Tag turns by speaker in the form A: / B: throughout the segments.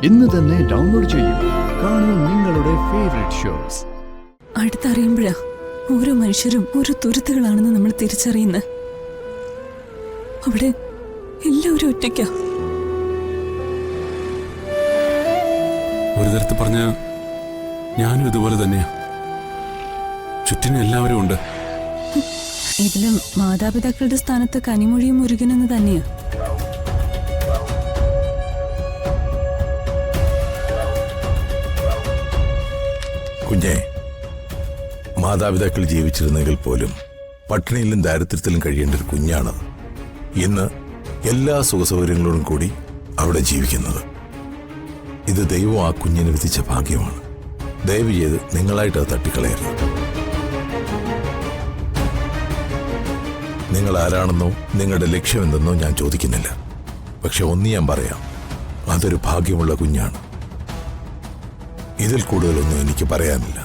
A: ഇന്ന് തന്നെ ഡൗൺലോഡ് ചെയ്യൂ. കാണൂ നിങ്ങളുടെ ഫേവറേറ്റ് ഷോസ്.
B: അടുത്തറിയുമ്പോഴാ ഓരോ മനുഷ്യരും ഓരോ തുരുത്തുകളാണെന്ന് നമ്മൾ തിരിച്ചറിയുന്നത്. അവിടെ എല്ലാവരും ഒറ്റയ്ക്കാ.
C: ഒരു തരത്തിൽ പറഞ്ഞ ഞാനും ഇതുപോലെ തന്നെയാ. ചുറ്റിനും എല്ലാവരും ഉണ്ട്.
B: ഇതിലും മാതാപിതാക്കളുടെ സ്ഥാനത്ത് കനിമൊഴിയും മുരുകനെന്ന് തന്നെയാ.
D: കുഞ്ഞെ, മാതാപിതാക്കൾ ജീവിച്ചിരുന്നെങ്കിൽ പോലും പട്ടിണിയിലും ദാരിദ്ര്യത്തിലും കഴിയേണ്ട ഒരു കുഞ്ഞാണ് ഇന്ന് എല്ലാ സുഖസൗകര്യങ്ങളോടും കൂടി അവിടെ ജീവിക്കുന്നത്. ഇത് ദൈവം ആ കുഞ്ഞിന് വിധിച്ച ഭാഗ്യമാണ്. ദയവ് ചെയ്ത് നിങ്ങളായിട്ട് അത് തട്ടിക്കളയരുത്. നിങ്ങൾ ആരാണെന്നോ നിങ്ങളുടെ ലക്ഷ്യമെന്തെന്നോ ഞാൻ ചോദിക്കുന്നില്ല. പക്ഷെ ഒന്ന് ഞാൻ പറയാം, അതൊരു ഭാഗ്യമുള്ള കുഞ്ഞാണ്. ഇതിൽ കൂടുതലൊന്നും എനിക്ക് പറയാനില്ല.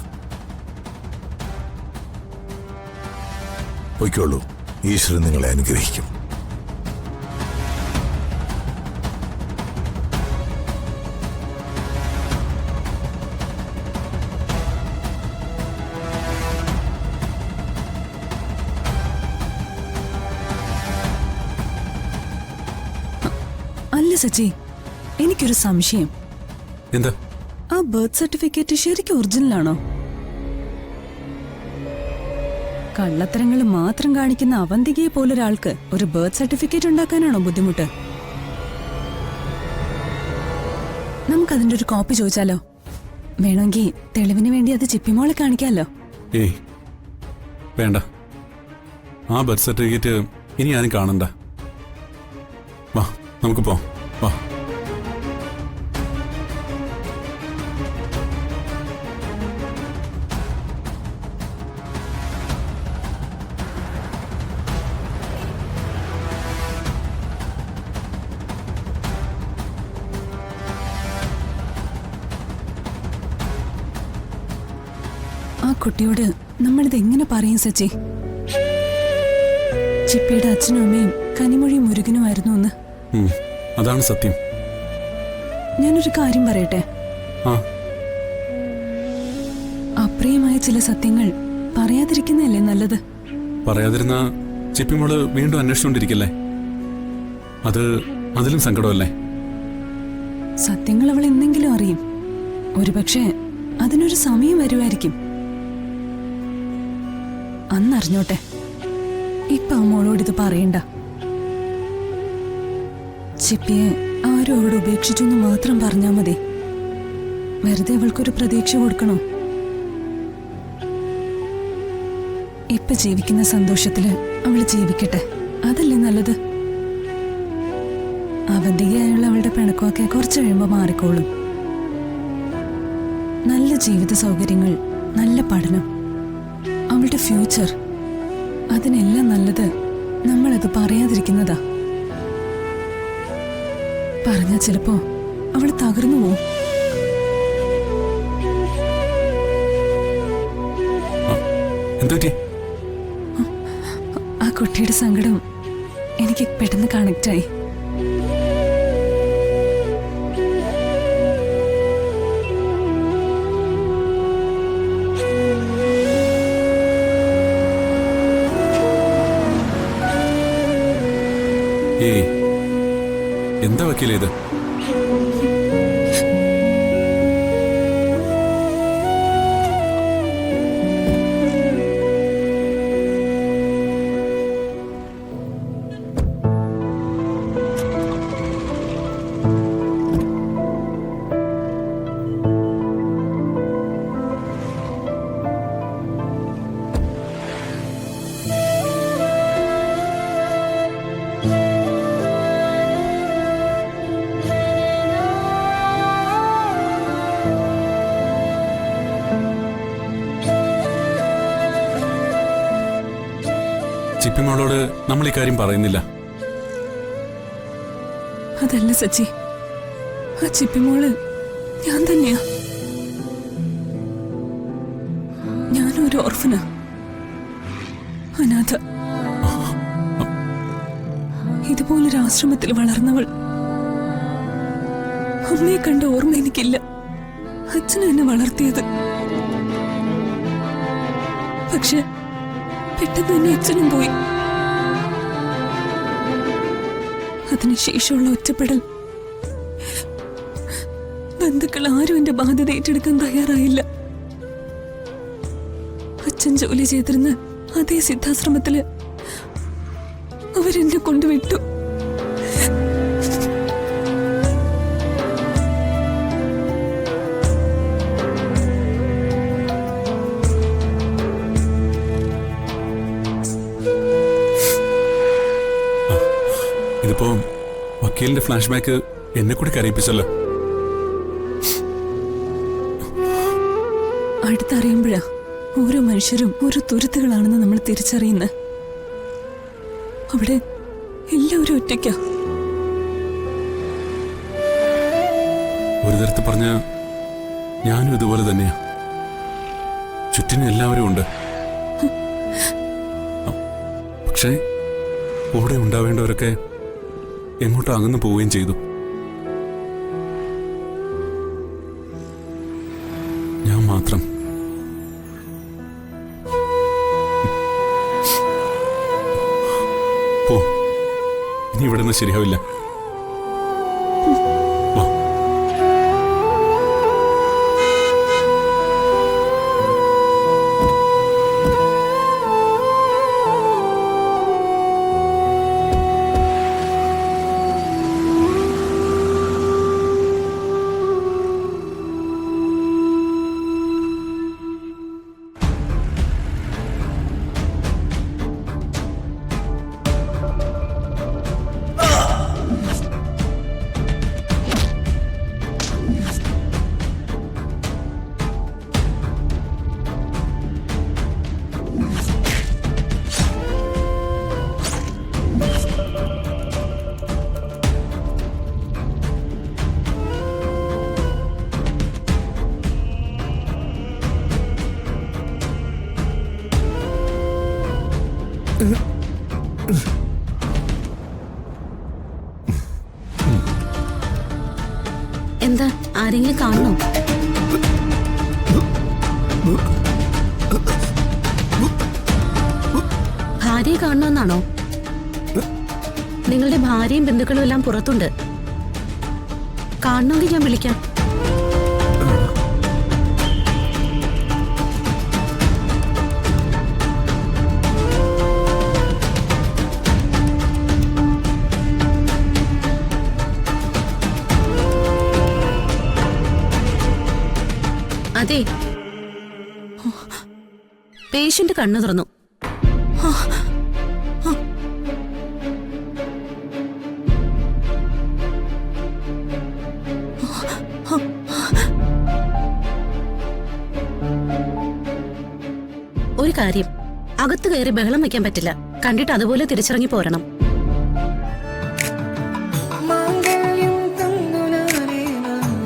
D: പൊയ്ക്കോളൂ, ഈശ്വരൻ നിങ്ങളെ അനുഗ്രഹിക്കും.
B: അല്ല സച്ചി, എനിക്കൊരു സംശയം.
C: എന്താ?
B: ആ ബർത്ത് സർട്ടിഫിക്കറ്റ് ശരിക്കും ഒറിജിനലാണോ? കള്ളത്തരങ്ങൾ മാത്രം കാണിക്കുന്ന അവന്തികയെ പോലൊരാൾക്ക് ഒരു ബർത്ത് സർട്ടിഫിക്കറ്റ് ഉണ്ടാക്കാനാണോ ബുദ്ധിമുട്ട്? നമുക്കതിന്റെ ഒരു കോപ്പി ചോദിച്ചാലോ? വേണമെങ്കിൽ തെളിവിന് വേണ്ടി അത് ചിപ്പിമോളെ കാണിക്കാമല്ലോ.
C: ഏയ് വേണ്ട, ആ ബർത്ത് സർട്ടിഫിക്കറ്റ് ഇനി ആരും കാണണ്ട. വാ നമുക്ക് പോവാം. വാ.
B: ആ കുട്ടിയോട് നമ്മളിത് എങ്ങനെ പറയും സച്ചി? ചിപ്പിയുടെ അച്ഛനും അമ്മയും കനിമൊഴി മുരുകനുമായിരുന്നു എന്ന്.
C: അതാണ് സത്യം.
B: ഞാനൊരു കാര്യം പറയട്ടെ. അപ്രിയമായ ചില സത്യങ്ങൾ പറയാതിരിക്കുന്നതല്ലേ നല്ലത്?
C: പറയാതിരുന്ന ചിപ്പിമോള് വീണ്ടും അന്വേഷിച്ചുകൊണ്ടിരിക്കല്ലേ? അതിലും സങ്കടമല്ലേ?
B: സത്യങ്ങൾ അവൾ എന്തെങ്കിലും അറിയും. ഒരുപക്ഷെ അതിനൊരു സമയം വരുമായിരിക്കും. അന്നറിഞ്ഞോട്ടെ. ഇപ്പൊ അമ്മോളോടിത് പറയണ്ട. ചിപ്പിയെ ആരും അവിടെ ഉപേക്ഷിച്ചു എന്ന് മാത്രം പറഞ്ഞാ മതി. വെറുതെ അവൾക്കൊരു പ്രതീക്ഷ കൊടുക്കണോ? ഇപ്പൊ ജീവിക്കുന്ന സന്തോഷത്തില് അവള് ജീവിക്കട്ടെ, അതല്ലേ നല്ലത്? അവധിയായുള്ള അവളുടെ പിണക്കമൊക്കെ കുറച്ച് കഴിയുമ്പോ മാറിക്കോളും. നല്ല ജീവിത സൗകര്യങ്ങൾ, നല്ല പഠനം, അവളുടെ ഫ്യൂച്ചർ, അതിനെല്ലാം നല്ലത് നമ്മളത് പറയാതിരിക്കുന്നതാ. പറഞ്ഞാ ചിലപ്പോ അവൾ തകർന്നു പോവും. ആ കുട്ടിയുടെ സങ്കടം എനിക്ക് പെട്ടെന്ന് കണക്റ്റായി.
C: എന്താ വക്കീലേ ഇത്? ചിപ്പിമോളോട് നമ്മൾ ഈ കാര്യം പറയുന്നില്ല.
B: അതല്ല സച്ചി, ആ ചിപ്പിമോള് ഞാൻ തന്നെയാ. ഞാനൊരു ഓർഫനാ, അനാഥ. ഇതുപോലൊരു ആശ്രമത്തിൽ വളർന്നവൾ. അമ്മയെ കണ്ട ഓർമ്മ എനിക്കില്ല. അച്ഛനും എന്നെ വളർത്തിയത്. പക്ഷെ പെട്ടെന്ന് തന്നെ അച്ഛനും പോയി. അതിനുശേഷമുള്ള ഒറ്റപ്പെടൽ. ബന്ധുക്കൾ ആരും എന്റെ ബാധ്യത ഏറ്റെടുക്കാൻ തയ്യാറായില്ല. അച്ഛൻ ജോലി ചെയ്തിരുന്ന അതേ സിദ്ധാശ്രമത്തില് അവരെന്നെ കൊണ്ടുവിട്ടു.
C: ഇതിപ്പോ വക്കീലിന്റെ ഫ്ലാഷ് ബാക്ക് എന്നെ കൂടി കരയിപ്പിച്ചല്ലോ.
B: അടുത്തറിയുമ്പോഴാ ഓരോ മനുഷ്യരും ഓരോ തുരുത്തുകളാണെന്ന് നമ്മൾ തിരിച്ചറിയുന്നത്. അവിടെ എല്ലാവരും ഒറ്റയ്ക്കാ.
C: ഒരു തരത്തിൽ പറഞ്ഞ ഞാനും ഇതുപോലെ തന്നെയാ. ചുറ്റിനും എല്ലാവരും ഉണ്ട്. പക്ഷേ കൂടെ ഉണ്ടാവേണ്ടവരൊക്കെ എങ്ങോട്ടോ അകന്നു പോവുകയും ചെയ്തു. ഞാൻ മാത്രം. പോ, ഇനി ഇവിടെ നിന്ന് ശരിയാവില്ല. വാ.
E: എന്താ, ആരെങ്കിലും കാണണോ? ഭാര്യയെ കാണണമെന്നാണോ? നിങ്ങളുടെ ഭാര്യയും ബന്ധുക്കളും എല്ലാം പുറത്തുണ്ട്. കാണണമെങ്കിൽ ഞാൻ വിളിക്കാം. അതെ, പേഷ്യന്റ് കണ്ണു തുറന്നു. ഒരു കാര്യം, അകത്ത് കയറി ബഹളം വയ്ക്കാൻ പറ്റില്ല. കണ്ടിട്ട് അതുപോലെ തിരിച്ചിറങ്ങി പോരണം.